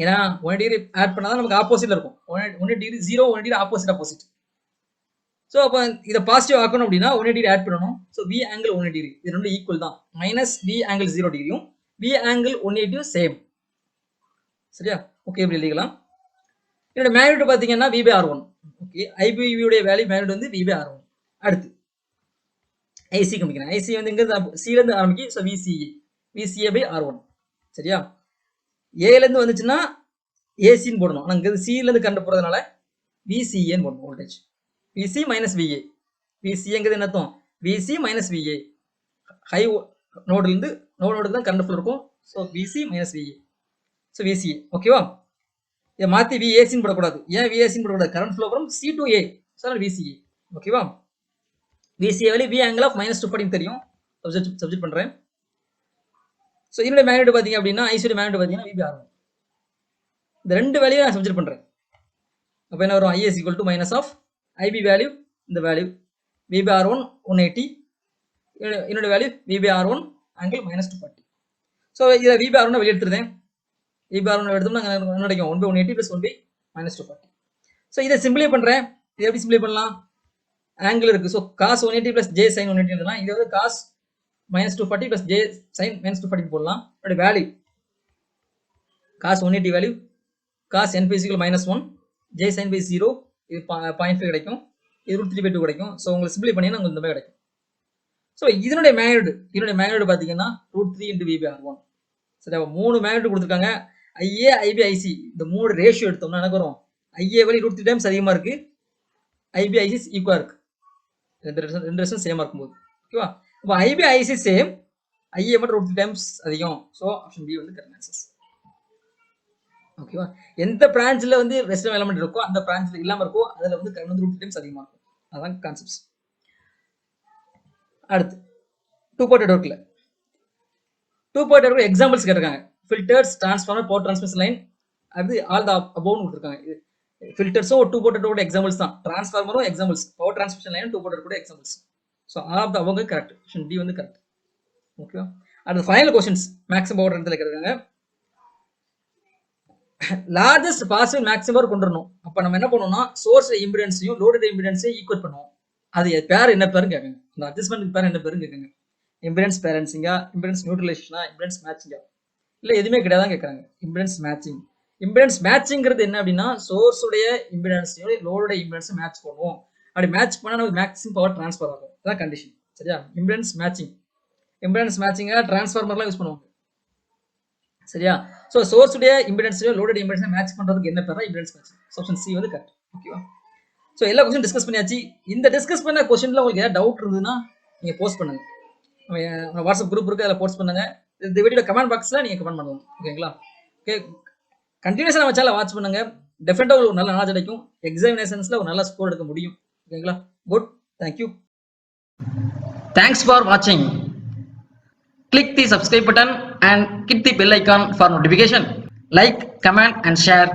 [SPEAKER 1] ஏன்னா 180 டிகிரி ஆட் பண்ணாதான் நமக்கு ஆப்போசிட்ல இருக்கும். 180 டிகிரி 0, 180 டிகிரி ஆப்போசிட். ஸோ அப்போ இதை பாசிட்டிவ் ஆக்கணும் அப்படின்னா 180 டிகிரி ஆட் பண்ணணும். ஸோ V angle 180 டிகிரி இது ரெண்டும் ஈக்குவல் தான். Minus V angle 0 டிகிரியும் V angle 180 same. சரியா? ஓகே, இப்படி எழுதிக்கலாம். என்னோட மேக்னிடியூட் பார்த்தீங்கன்னா V by R1. Okay, IB உடைய வேல்யூ மேக்னிடியூட் வந்து V by R1. அடுத்து IC கம்பிக்கிறேன். IC வந்து இங்க C ல இருந்து ஆரம்பிக்கு. So VCA by R1. சரியா? A ல இருந்து வந்துச்சுன்னா ACன்னு போடணும். ஆனால் இங்க C ல இருந்து கண்டு போறதுனால VCAன்னு போடணும். Voltage VC minus VA. VCங்கிறது என்ன அர்த்தம்? VC minus VA. ஹை நோட்ல இருந்து நோடு தான் கரண்ட் ஃப்ளோ இருக்கும். So VC minus VA. So VCA. ஓகேவா? இதை மாற்றி VACன்னு போடக்கூடாது. ஏன் VACன்னு போடக்கூடாது? Current flow from C to A. So VCA. ஓகேவா? VCA value V angle of -240 தெரியும். சப்ஜெக்ட் பண்ணுறேன். ஸோ இதனுடைய மேக்னிடியூட் பார்த்தீங்க அப்படின்னா ஐசியோட மேக்னிடியூட் பார்த்தீங்கன்னா V by R1. இந்த ரெண்டு வேல்யூ நான் சப்ஜெக்ட் பண்ணுறேன். அப்போ என்ன வரும்? I is equal to minus of IB value, இந்த வேல்யூ V by R1 180. என்னோட value V by R1 angle -240. So இதை V by R1 வெளியே எடுத்துருந்தேன். V by R1 எடுத்தோம்னா என்ன கிடைக்கும்? 1 by 180 plus 1 by -240. ஸோ இதை சிம்பிளை பண்ணுறேன். இதை எப்படி சிம்பிளை பண்ணலாம்? ஆங்கிள் இருக்கு. So cos 180 plus J sin 180 எழுதலாம். இது வந்து cos -240 plus J sin -240 போடலாம். அதோட value cos 180 value cos n pi is equal to -1, J sin pi 0, இது 0.5 கிடைக்கும். இது √3/2 கிடைக்கும். ஸோ உங்களுக்கு சிம்பிளை பண்ணீங்கன்னா உங்களுக்கு இந்த மாதிரி கிடைக்கும். ஸோ இதனுடைய மேக்னிடியூட் பார்த்தீங்கன்னா √3 into V by R1. சரி, அப்போ 3 மேக்னிடியூட் கொடுத்துருக்காங்க. IA, IB, IC இந்த 3 ரேஷியோ எடுத்தோம்னா என்ன வரும்? IA வேல்யூ √3 டைம்ஸ் அதிகமாக இருக்கு, IB, IC ஈக்குவலாக இருக்கு. ரெண்டு ரெசன் சேமாக இருக்கும்போது. ஓகேவா? அப்போ IB, IC சேம், IA மட்டும் √3 டைம்ஸ் அதிகம். ஸோ ஆப்ஷன் பி வந்து கரெக்ட் ஆன்சர். ஓகேவா? எந்த பிரான்ச்சில் வந்து ரெசிஸ்டிவ் எலமெண்ட் இருக்கோ அந்த பிரான்ச்சில் இல்லாமல் இருக்கோ அதில் வந்து கரண்ட் வந்து √3 டைம்ஸ் அதிகமாக இருக்கும். அதான் கான்செப்ட்ஸ். அடுத்து 2-part நெட்வொர்க்ல 2-part நெட்வொர்க் எக்ஸாம்பிள்ஸ் கேட்டிருக்காங்க. Filters, transformer, power transmission line, அது ஆல் த அபோவ்னு கொடுத்துருக்காங்க. ஃபில்டர்ஸும் ஒரு 2-part நெட்வொர்க் எக்ஸாம்பிள்ஸ் தான். டிரான்ஸ்ஃபார்மரும் எக்ஸாம்பிள்ஸ், பவர் டிரான்ஸ்மிஷன் லைனும் 2-part network examples. So all of the above correct. Option D வந்து கரெக்ட். ஓகேவா? அடுத்து ஃபைனல் கொஸ்டின்ஸ் மேக்ஸிமம் பவர் இடத்துல கேட்டிருக்காங்க. லார்ஜஸ்ட் பாசிபிள் மேக்ஸிமம் பவர் கொண்டு வரணும். அப்ப நம்ம என்ன பண்ணுவோம்னா சோர்ஸ் இம்பிடன்ஸையும் லோடட் இம்பிடன்ஸையும் ஈக்குவல் பண்ணுவோம். அது பேர் என்ன பேருன்னு கேட்காங்க. அந்த அட்ஜஸ்ட்மெண்ட் பேர் என்ன பேருன்னு கேட்காங்க. இம்பிடன்ஸ் பேலன்சிங்கா, இம்பிடன்ஸ் நியூட்ரலைசேஷனா, இம்பிடன்ஸ் மேட்சிங்கா, இல்ல எதுவுமே கிடையாதான் கேட்கறாங்க. Impedance matching. இம்பிடன்ஸ் மேட்சிங்கிறது என்ன அப்படின்னா சோர்ஸ் உடைய இம்பிடன்ஸையும் லோடோட இம்பிடன்ஸும் மேட்ச் பண்ணுவோம். அப்படி மேட்ச் பண்ணா நமக்கு மேக்ஸிமம் பவர் டிரான்ஸ்ஃபர் ஆகும். அதான் கண்டிஷன். சரியா? Impedance matching. இம்பிடன்ஸ் மேட்சிங்கா டிரான்ஸ்ஃபார்மர்லாம் யூஸ் பண்ணுவாங்க. சரியா? ஸோ சோர்ஸ் உடைய இம்பிடன்ஸையும் லோடட் இம்பிடன்ஸையும் மேட்ச் பண்றதுக்கு என்ன பேர்? Impedance matching. ஆப்ஷன் சி வந்து கரெக்ட். ஓகேவா? ஸோ எல்லா கொஸ்டின் டிஸ்கஸ் பண்ணியாச்சு. இந்த டிஸ்கஸ் பண்ண கொஸ்டின்ல உங்களுக்கு ஏதாவது டவுட் இருந்ததுன்னா நீங்க போஸ்ட் பண்ணுங்க. வாட்ஸ்அப் குரூப் இருக்கு, அதில் போஸ்ட் பண்ணுங்க. இந்த வீடியோ கமெண்ட் பாக்ஸ்ல நீங்க கமெண்ட் பண்ணலாம். ஓகேங்களா? ஓகே, கண்டினியூஸா நம்ம சேனலை வாட்ச் பண்ணுங்க. டெஃபினட்டா ஒரு நல்ல நாலேஜ் கிடைக்கும். எக்ஸாமினேஷன்ஸ்ல ஒரு நல்ல ஸ்கோர் எடுக்க முடியும். ஓகேங்களா? குட். தேங்க்யூ. தேங்க்ஸ் ஃபார் வாட்சிங். Click the subscribe button and hit the bell icon for notification. Like, comment and share.